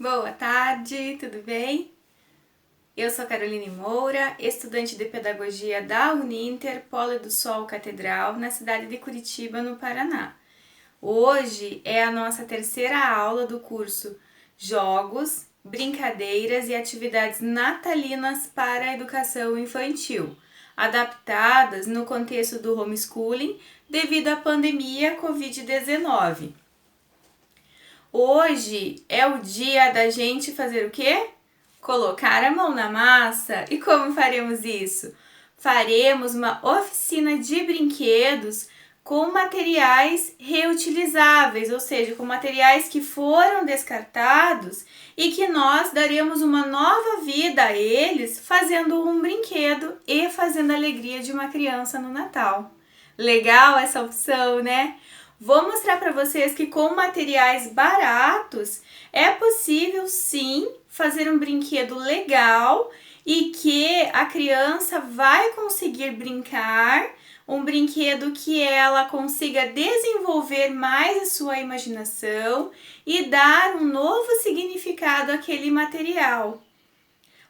Boa tarde, tudo bem? Eu sou Caroline Moura, estudante de Pedagogia da Uninter, Polo do Sol Catedral, na cidade de Curitiba, no Paraná. Hoje é a nossa terceira aula do curso Jogos, Brincadeiras e Atividades Natalinas para a Educação Infantil, adaptadas no contexto do homeschooling devido à pandemia Covid-19. Hoje é o dia da gente fazer o quê? Colocar a mão na massa. E como faremos isso? Faremos uma oficina de brinquedos com materiais reutilizáveis, ou seja, com materiais que foram descartados e que nós daremos uma nova vida a eles fazendo um brinquedo e fazendo a alegria de uma criança no Natal. Legal essa opção, né? Vou mostrar para vocês que com materiais baratos é possível sim fazer um brinquedo legal e que a criança vai conseguir brincar, um brinquedo que ela consiga desenvolver mais a sua imaginação e dar um novo significado àquele material.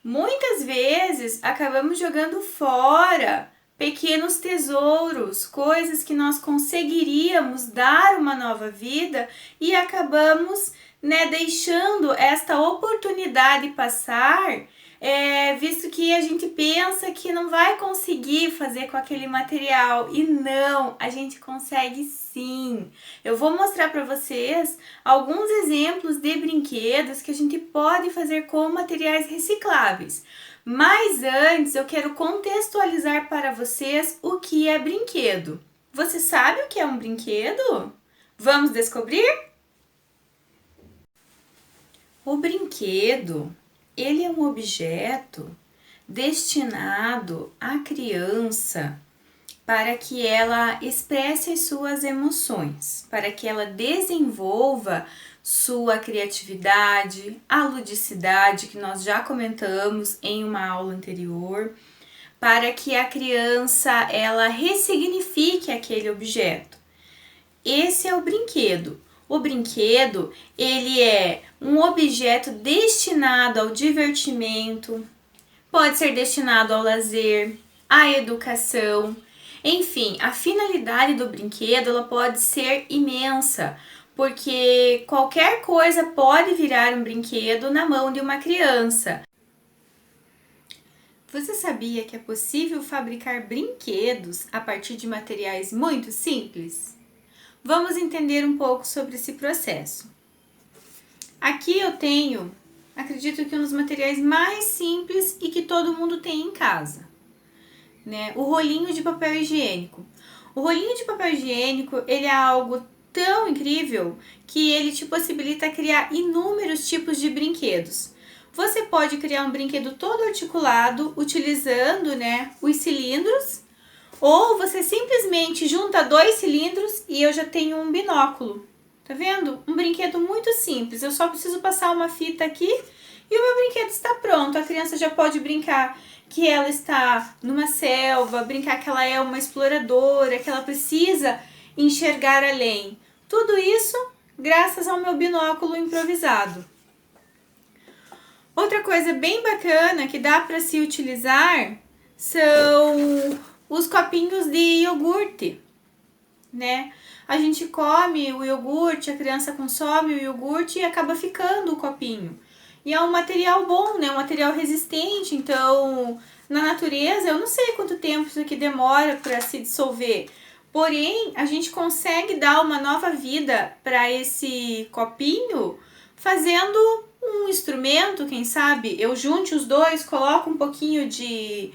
Muitas vezes acabamos jogando fora pequenos tesouros, coisas que nós conseguiríamos dar uma nova vida e acabamos, deixando esta oportunidade passar, visto que a gente pensa que não vai conseguir fazer com aquele material e não, a gente consegue sim. Eu vou mostrar para vocês alguns exemplos de brinquedos que a gente pode fazer com materiais recicláveis. Mas antes eu quero contextualizar para vocês o que é brinquedo. Você sabe o que é um brinquedo? Vamos descobrir? O brinquedo, ele é um objeto destinado à criança para que ela expresse as suas emoções, para que ela desenvolva sua criatividade, a ludicidade, que nós já comentamos em uma aula anterior, para que a criança ela ressignifique aquele objeto. Esse é o brinquedo. O brinquedo, ele é um objeto destinado ao divertimento, pode ser destinado ao lazer, à educação. Enfim, a finalidade do brinquedo ela pode ser imensa, porque qualquer coisa pode virar um brinquedo na mão de uma criança. Você sabia que é possível fabricar brinquedos a partir de materiais muito simples? Vamos entender um pouco sobre esse processo. Aqui eu tenho, acredito que um dos materiais mais simples e que todo mundo tem em casa, o rolinho de papel higiênico. O rolinho de papel higiênico, ele é algo tão incrível que ele te possibilita criar inúmeros tipos de brinquedos. Você pode criar um brinquedo todo articulado utilizando, os cilindros, ou você simplesmente junta 2 cilindros e eu já tenho um binóculo. Tá vendo? Um brinquedo muito simples. Eu só preciso passar uma fita aqui e o meu brinquedo está pronto. A criança já pode brincar que ela está numa selva, brincar que ela é uma exploradora, que ela precisa enxergar além. Tudo isso graças ao meu binóculo improvisado. Outra coisa bem bacana que dá para se utilizar são os copinhos de iogurte, A gente come o iogurte, a criança consome o iogurte e acaba ficando o copinho. E é um material bom, um material resistente, então na natureza eu não sei quanto tempo isso aqui demora para se dissolver. Porém, a gente consegue dar uma nova vida para esse copinho fazendo um instrumento, quem sabe eu junte os dois, coloco um pouquinho de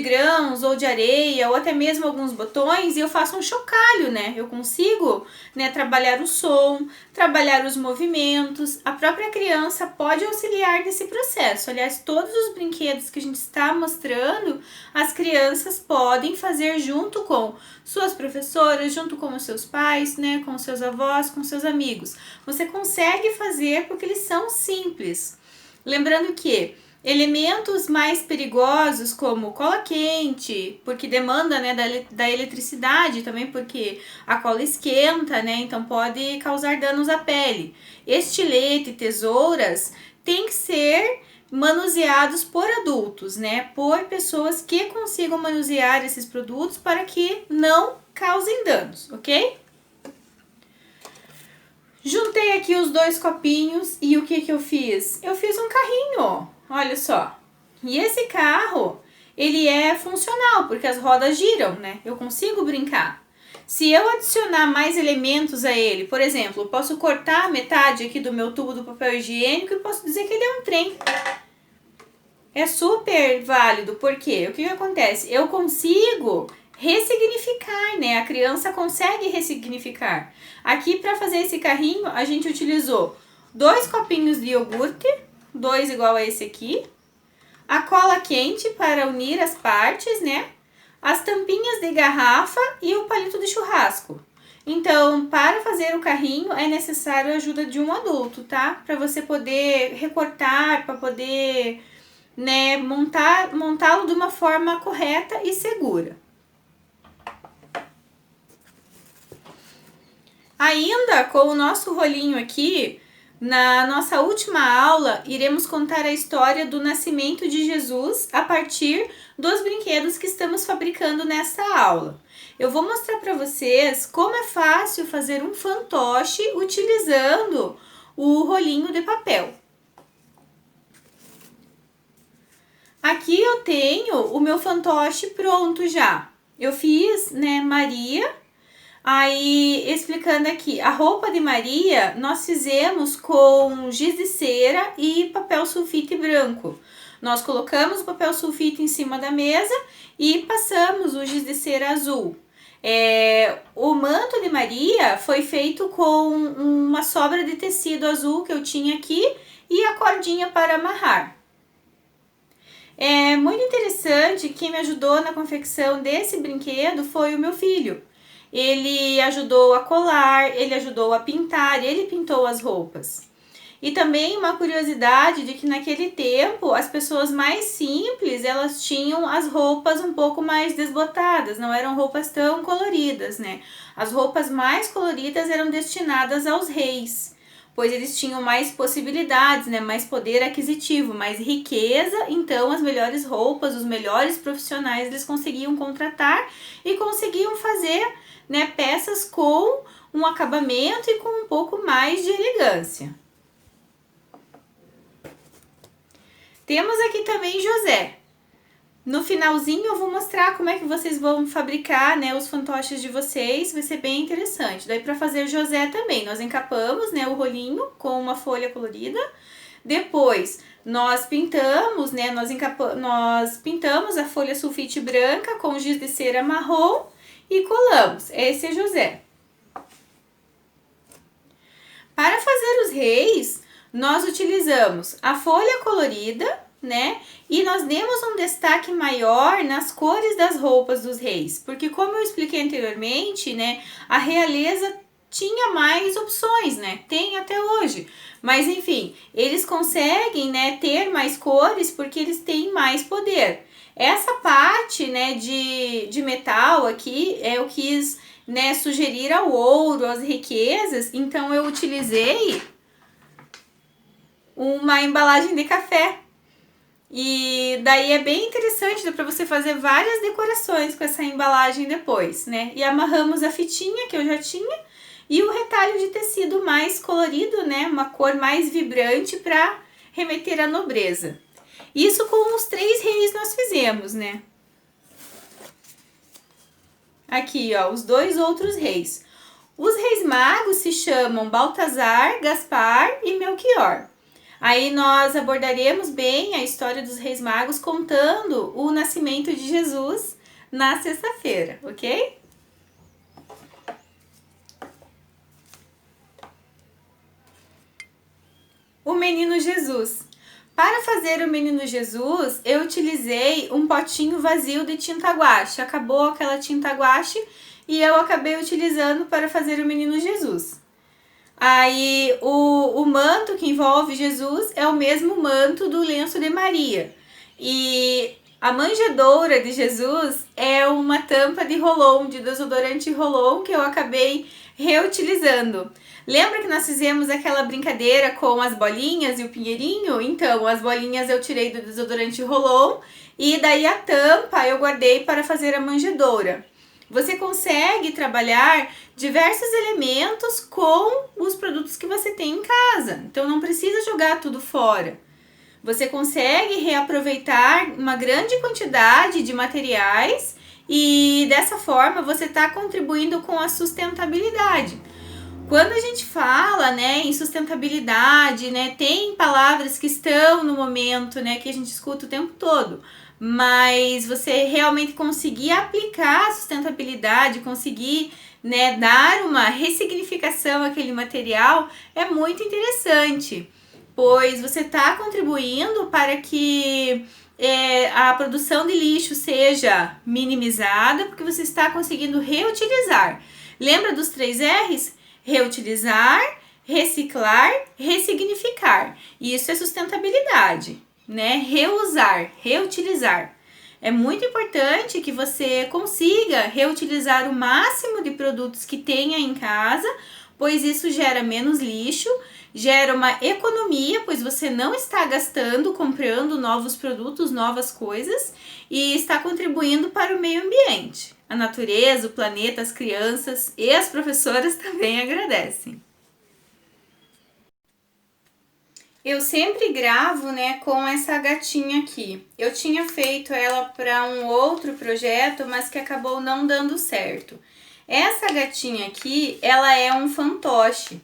grãos ou de areia ou até mesmo alguns botões e eu faço um chocalho, Eu consigo, trabalhar o som, trabalhar os movimentos. A própria criança pode auxiliar nesse processo. Aliás, todos os brinquedos que a gente está mostrando, as crianças podem fazer junto com suas professoras, junto com os seus pais, com os seus avós, com seus amigos. Você consegue fazer porque eles são simples. Lembrando que Elementos mais perigosos como cola quente, porque demanda, né, da eletricidade, também porque a cola esquenta, né, então pode causar danos à pele. Estilete, tesouras, tem que ser manuseados por adultos, né, por pessoas que consigam manusear esses produtos para que não causem danos, ok? Juntei aqui os dois copinhos e o que eu fiz? Eu fiz um carrinho, olha só. E esse carro, ele é funcional, porque as rodas giram, né? Eu consigo brincar. Se eu adicionar mais elementos a ele, por exemplo, eu posso cortar metade aqui do meu tubo do papel higiênico e posso dizer que ele é um trem. É super válido, porque o que acontece? Eu consigo ressignificar, né? A criança consegue ressignificar. Aqui, para fazer esse carrinho, a gente utilizou 2 copinhos de iogurte, 2 igual a esse aqui, a cola quente para unir as partes, né? As tampinhas de garrafa e o palito de churrasco. Então, para fazer o carrinho é necessário a ajuda de um adulto, tá? Para você poder recortar, para poder, né, montá-lo de uma forma correta e segura. Ainda com o nosso rolinho aqui, na nossa última aula, iremos contar a história do nascimento de Jesus a partir dos brinquedos que estamos fabricando nessa aula. Eu vou mostrar para vocês como é fácil fazer um fantoche utilizando o rolinho de papel. Aqui eu tenho o meu fantoche pronto já. Eu fiz, né, Maria. Aí, explicando aqui, a roupa de Maria nós fizemos com giz de cera e papel sulfite branco. Nós colocamos o papel sulfite em cima da mesa e passamos o giz de cera azul. O manto de Maria foi feito com uma sobra de tecido azul que eu tinha aqui e a cordinha para amarrar. É muito interessante, quem me ajudou na confecção desse brinquedo foi o meu filho. Ele ajudou a colar, ele ajudou a pintar, ele pintou as roupas. E também uma curiosidade de que naquele tempo as pessoas mais simples, elas tinham as roupas um pouco mais desbotadas, não eram roupas tão coloridas, né? As roupas mais coloridas eram destinadas aos reis, pois eles tinham mais possibilidades, né? Mais poder aquisitivo, mais riqueza, então as melhores roupas, os melhores profissionais eles conseguiam contratar e conseguiam fazer, né, peças com um acabamento e com um pouco mais de elegância. Temos aqui também José. No finalzinho eu vou mostrar como é que vocês vão fabricar, né, os fantoches de vocês, vai ser bem interessante. Daí para fazer o José também, nós encapamos, né, o rolinho com uma folha colorida. Depois nós pintamos, né, nós pintamos a folha sulfite branca com giz de cera marrom e colamos. Esse é José. Para fazer os reis, nós utilizamos a folha colorida, né? E nós demos um destaque maior nas cores das roupas dos reis, porque como eu expliquei anteriormente, né, a realeza tinha mais opções, né? Tem até hoje. Mas enfim, eles conseguem, né, ter mais cores porque eles têm mais poder. Essa parte, né, de metal aqui, eu quis, né, sugerir ao ouro, às riquezas, então eu utilizei uma embalagem de café. E daí é bem interessante, dá para você fazer várias decorações com essa embalagem depois, né? E amarramos a fitinha que eu já tinha e o retalho de tecido mais colorido, né? Uma cor mais vibrante para remeter à nobreza. Isso com os 3 reis nós fizemos, né? Aqui, ó, os 2 outros reis. Os reis magos se chamam Baltazar, Gaspar e Melchior. Aí nós abordaremos bem a história dos reis magos contando o nascimento de Jesus na sexta-feira, ok? O menino Jesus. Para fazer o menino Jesus, eu utilizei um potinho vazio de tinta guache. Acabou aquela tinta guache e eu acabei utilizando para fazer o menino Jesus. Aí o manto que envolve Jesus é o mesmo manto do lenço de Maria. E a manjedoura de Jesus é uma tampa de Rolon, de desodorante Rolon, que eu acabei reutilizando. Lembra que nós fizemos aquela brincadeira com as bolinhas e o pinheirinho? Então, as bolinhas eu tirei do desodorante Rolon e daí a tampa eu guardei para fazer a manjedoura. Você consegue trabalhar diversos elementos com os produtos que você tem em casa. Então não precisa jogar tudo fora. Você consegue reaproveitar uma grande quantidade de materiais e dessa forma você está contribuindo com a sustentabilidade. Quando a gente fala, né, em sustentabilidade, né, tem palavras que estão no momento, né, que a gente escuta o tempo todo, mas você realmente conseguir aplicar a sustentabilidade, conseguir, né, dar uma ressignificação àquele material é muito interessante, pois você está contribuindo para que a produção de lixo seja minimizada, porque você está conseguindo reutilizar. Lembra dos 3 R's? Reutilizar, reciclar, ressignificar. Isso é sustentabilidade, né? Reusar, reutilizar. É muito importante que você consiga reutilizar o máximo de produtos que tenha em casa, pois isso gera menos lixo, gera uma economia, pois você não está gastando comprando novos produtos, novas coisas, e está contribuindo para o meio ambiente. A natureza, o planeta, as crianças e as professoras também agradecem. Eu sempre gravo, né, com essa gatinha aqui. Eu tinha feito ela para um outro projeto, mas que acabou não dando certo. Essa gatinha aqui, ela é um fantoche,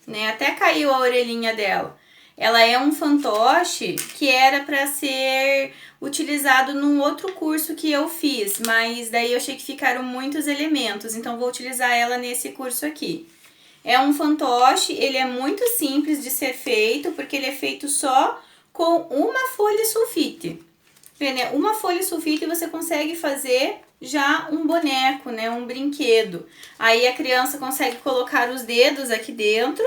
né? Até caiu a orelhinha dela. Ela é um fantoche que era para ser utilizado num outro curso que eu fiz, mas daí eu achei que ficaram muitos elementos, então vou utilizar ela nesse curso aqui. É um fantoche, ele é muito simples de ser feito, porque ele é feito só com uma folha sulfite. Uma folha sulfite você consegue fazer já um boneco, né, um brinquedo. Aí a criança consegue colocar os dedos aqui dentro,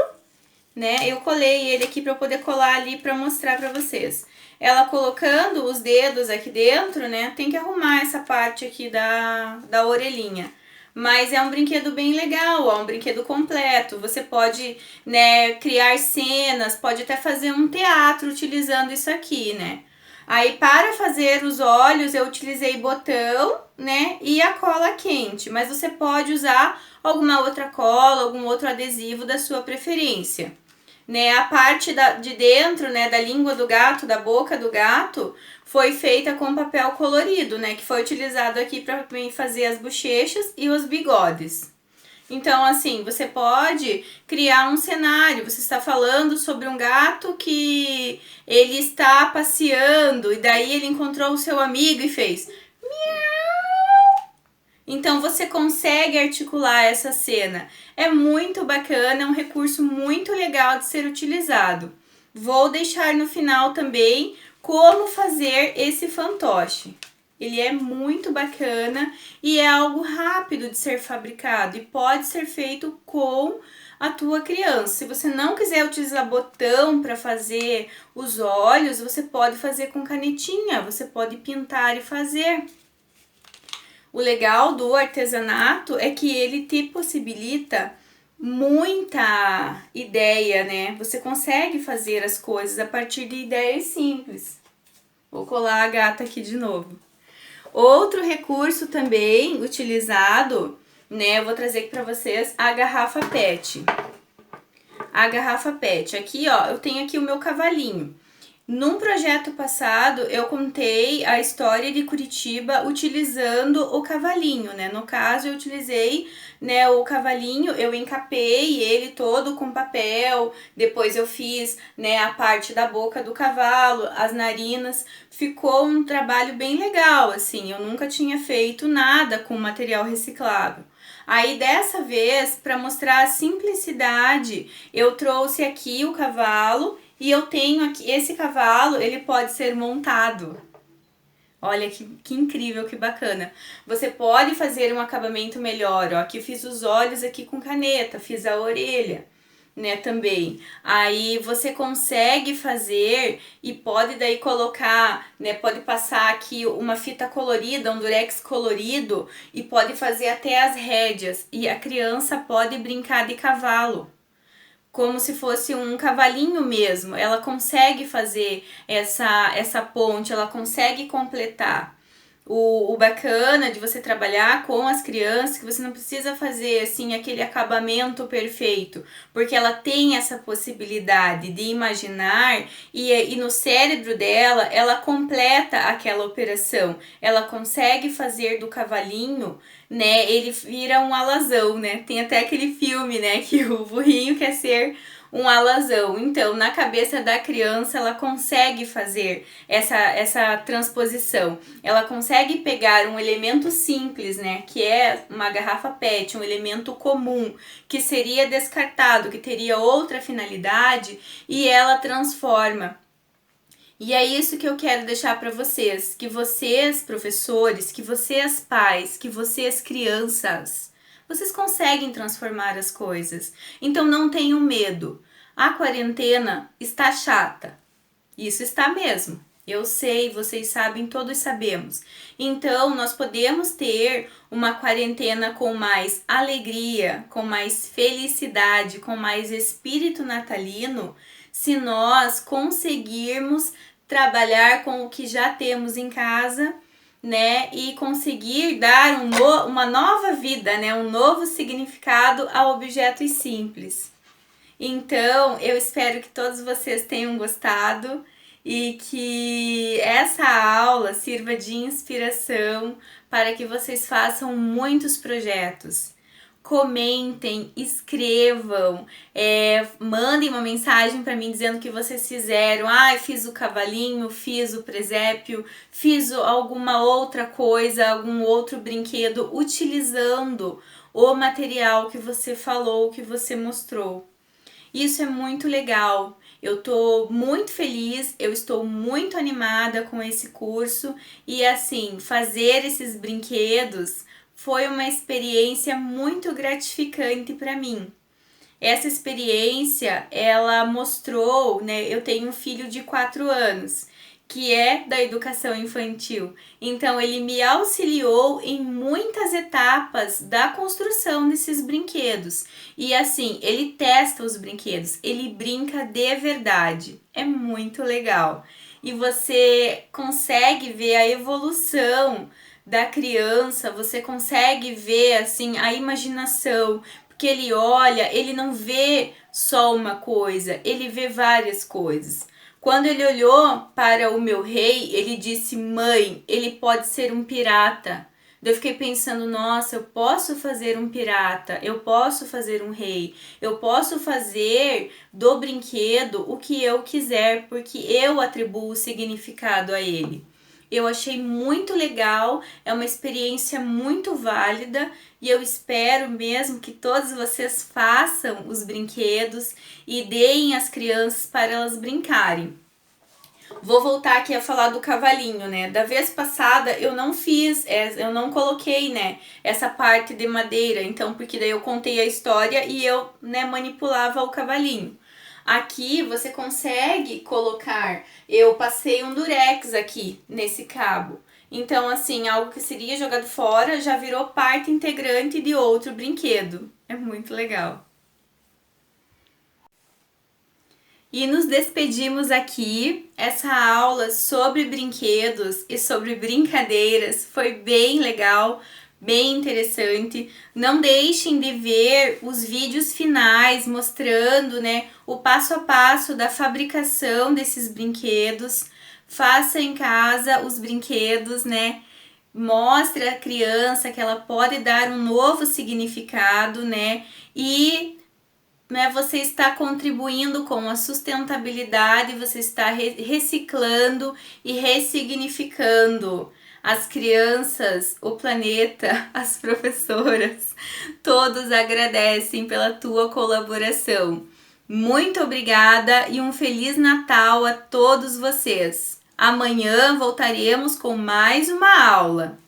né? Eu colei ele aqui para poder colar ali para mostrar para vocês. Ela colocando os dedos aqui dentro, né? Tem que arrumar essa parte aqui da orelhinha. Mas é um brinquedo bem legal, é um brinquedo completo. Você pode, né, criar cenas, pode até fazer um teatro utilizando isso aqui, né? Aí para fazer os olhos eu utilizei botão, né, e a cola quente. Mas você pode usar alguma outra cola, algum outro adesivo da sua preferência. Né, a parte de dentro, né, da língua do gato, da boca do gato, foi feita com papel colorido, né, que foi utilizado aqui para fazer as bochechas e os bigodes. Então, assim, você pode criar um cenário. Você está falando sobre um gato que ele está passeando e daí ele encontrou o seu amigo e fez miau. Então você consegue articular essa cena. É muito bacana, é um recurso muito legal de ser utilizado. Vou deixar no final também como fazer esse fantoche. Ele é muito bacana e é algo rápido de ser fabricado e pode ser feito com a tua criança. Se você não quiser utilizar botão para fazer os olhos, você pode fazer com canetinha, você pode pintar e fazer. O legal do artesanato é que ele te possibilita muita ideia, né? Você consegue fazer as coisas a partir de ideias simples. Vou colar a gata aqui de novo. Outro recurso também utilizado, né? Eu vou trazer aqui para vocês a garrafa PET. A garrafa PET. Aqui, ó, eu tenho aqui o meu cavalinho. Num projeto passado, eu contei a história de Curitiba utilizando o cavalinho, né? No caso, eu utilizei, né, o cavalinho, eu encapei ele todo com papel, depois eu fiz, né, a parte da boca do cavalo, as narinas. Ficou um trabalho bem legal, assim, eu nunca tinha feito nada com material reciclável. Aí dessa vez, para mostrar a simplicidade, eu trouxe aqui o cavalo e eu tenho aqui, esse cavalo, ele pode ser montado. Olha que incrível, que bacana. Você pode fazer um acabamento melhor, ó. Aqui eu fiz os olhos aqui com caneta, fiz a orelha, né, também. Aí você consegue fazer e pode daí colocar, né, pode passar aqui uma fita colorida, um durex colorido e pode fazer até as rédeas e a criança pode brincar de cavalo. Como se fosse um cavalinho mesmo, ela consegue fazer essa ponte, ela consegue completar. O bacana de você trabalhar com as crianças, que você não precisa fazer assim aquele acabamento perfeito, porque ela tem essa possibilidade de imaginar e no cérebro dela, ela completa aquela operação. Ela consegue fazer do cavalinho, né, ele vira um alazão, né? Tem até aquele filme, né, que o burrinho quer ser um alazão. Então, na cabeça da criança, ela consegue fazer essa transposição. Ela consegue pegar um elemento simples, né, que é uma garrafa PET, um elemento comum, que seria descartado, que teria outra finalidade, e ela transforma. E é isso que eu quero deixar para vocês, que vocês, professores, que vocês, pais, que vocês, crianças, vocês conseguem transformar as coisas. Então não tenham medo. A quarentena está chata. Isso está mesmo. Eu sei, vocês sabem, todos sabemos. Então, nós podemos ter uma quarentena com mais alegria, com mais felicidade, com mais espírito natalino, se nós conseguirmos trabalhar com o que já temos em casa, né, e conseguir dar uma nova vida, né, um novo significado a objetos simples. Então, eu espero que todos vocês tenham gostado e que essa aula sirva de inspiração para que vocês façam muitos projetos. Comentem, escrevam, mandem uma mensagem para mim dizendo que vocês fizeram. Fiz o cavalinho, fiz o presépio, fiz alguma outra coisa, algum outro brinquedo, utilizando o material que você falou, que você mostrou. Isso é muito legal. Eu tô muito feliz, eu estou muito animada com esse curso e assim, fazer esses brinquedos foi uma experiência muito gratificante para mim. Essa experiência, ela mostrou, né, eu tenho um filho de 4 anos, que é da educação infantil. Então, ele me auxiliou em muitas etapas da construção desses brinquedos. E assim, ele testa os brinquedos, ele brinca de verdade. É muito legal. E você consegue ver a evolução da criança, você consegue ver assim a imaginação, porque ele olha, ele não vê só uma coisa, ele vê várias coisas. Quando ele olhou para o meu rei, ele disse: mãe, ele pode ser um pirata. Eu fiquei pensando, nossa, eu posso fazer um pirata, eu posso fazer um rei, eu posso fazer do brinquedo o que eu quiser, porque eu atribuo o significado a ele. Eu achei muito legal, é uma experiência muito válida e eu espero mesmo que todos vocês façam os brinquedos e deem às crianças para elas brincarem. Vou voltar aqui a falar do cavalinho, né? Da vez passada eu não fiz, eu não coloquei, né, essa parte de madeira, então, porque daí eu contei a história e eu, né, manipulava o cavalinho. Aqui você consegue colocar, eu passei um durex aqui nesse cabo. Então, assim, algo que seria jogado fora já virou parte integrante de outro brinquedo. É muito legal. E nos despedimos aqui. Essa aula sobre brinquedos e sobre brincadeiras foi bem legal, bem interessante. Não deixem de ver os vídeos finais mostrando, né, o passo a passo da fabricação desses brinquedos. Faça em casa os brinquedos, né? Mostre à criança que ela pode dar um novo significado, né? E você está contribuindo com a sustentabilidade, você está reciclando e ressignificando. As crianças, o planeta, as professoras, todos agradecem pela tua colaboração. Muito obrigada e um Feliz Natal a todos vocês. Amanhã voltaremos com mais uma aula.